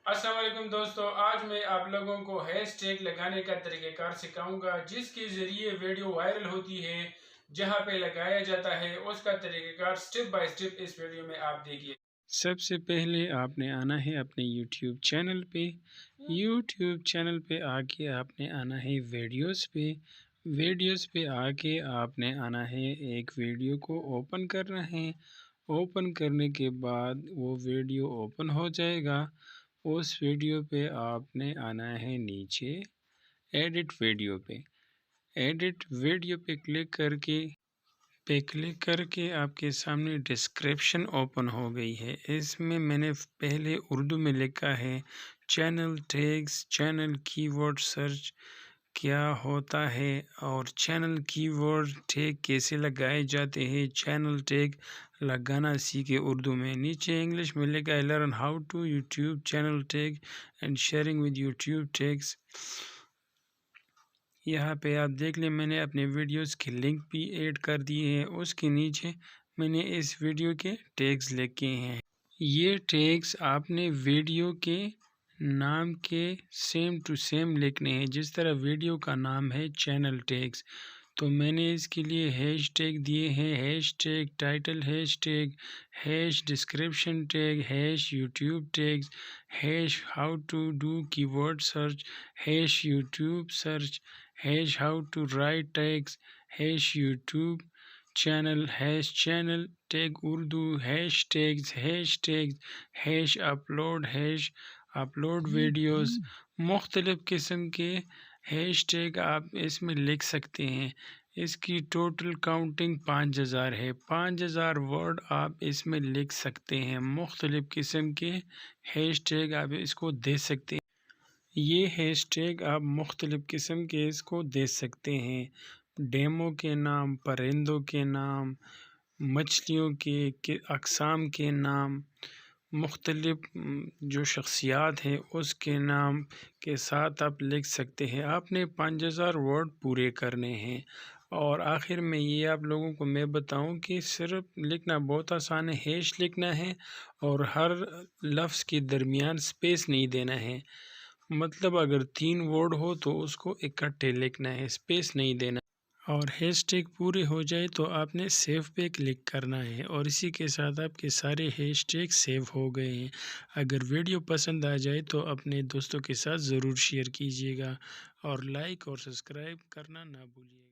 السلام علیکم دوستو، آج میں آپ لوگوں کو ہیش ٹیگ لگانے کا طریقہ کار سکھاؤں گا جس کے ذریعے ویڈیو وائرل ہوتی ہے، جہاں پہ لگایا جاتا ہے اس کا طریقہ کار سٹیپ بائی سٹیپ اس ویڈیو میں آپ دیکھیے۔ سب سے پہلے آپ نے آنا ہے اپنے یوٹیوب چینل پہ۔ یوٹیوب چینل پہ آ کے آپ نے آنا ہے ویڈیوز پہ آ کے آپ نے آنا ہے ایک ویڈیو کو اوپن کرنا ہے۔ اوپن کرنے کے بعد وہ ویڈیو اوپن ہو جائے گا۔ اس ویڈیو پہ آپ نے آنا ہے نیچے ایڈٹ ویڈیو پہ کلک کر کے آپ کے سامنے ڈسکرپشن اوپن ہو گئی ہے۔ اس میں نے پہلے اردو میں لکھا ہے چینل ٹیگز، چینل کی ورڈ سرچ کیا ہوتا ہے اور چینل کی ورڈ ٹیگ کیسے لگائے جاتے ہیں، چینل ٹیگ لگانا سیکھے اردو میں۔ نیچے انگلش میں لکھا ہے learn how to YouTube channel tag and sharing with YouTube tags. یہاں پہ آپ دیکھ لیں میں نے اپنے ویڈیوز کے لنک بھی ایڈ کر دیے ہیں۔ اس کے نیچے میں نے اس ویڈیو کے ٹیگز لکھے ہیں۔ یہ ٹیگز آپ نے ویڈیو کے نام کے سیم ٹو سیم لکھنے ہیں، جس طرح ویڈیو کا نام ہے چینل ٹیگز، تو میں نے اس کے لیے ہیش ٹیگ دیے ہیں۔ Hashtag title, hashtag hash description tag, hash YouTube tags, hash how to do keyword search, hash YouTube search, hash how to write tags, hash YouTube channel, hash channel tag Urdu, hash tags, hash upload videos. مختلف قسم کے hash tag آپ اس میں لکھ سکتے ہیں۔ اس کی total counting 5000 ہے۔ 5000 ورڈ آپ اس میں لکھ سکتے ہیں۔ مختلف قسم کے ہیش ٹیگ آپ اس کو دے سکتے ہیں۔ یہ ہیش ٹیگ آپ مختلف قسم کے اس کو دے سکتے ہیں، ڈیمو کے نام، پرندوں کے نام، مچھلیوں کے اقسام کے نام، مختلف جو شخصیات ہیں اس کے نام کے ساتھ آپ لکھ سکتے ہیں۔ آپ نے 5000 ورڈ پورے کرنے ہیں۔ اور آخر میں یہ آپ لوگوں کو میں بتاؤں کہ صرف لکھنا بہت آسان ہے، ہیش لکھنا ہے اور ہر لفظ کے درمیان سپیس نہیں دینا ہے۔ مطلب اگر 3 ورڈ ہو تو اس کو اکٹھے لکھنا ہے، سپیس نہیں دینا۔ اور ہیش ٹیگ پورے ہو جائے تو آپ نے سیو پہ کلک کرنا ہے، اور اسی کے ساتھ آپ کے سارے ہیش ٹیگ سیو ہو گئے ہیں۔ اگر ویڈیو پسند آ جائے تو اپنے دوستوں کے ساتھ ضرور شیئر کیجیے گا اور لائک اور سبسکرائب کرنا نہ بھولیے گا۔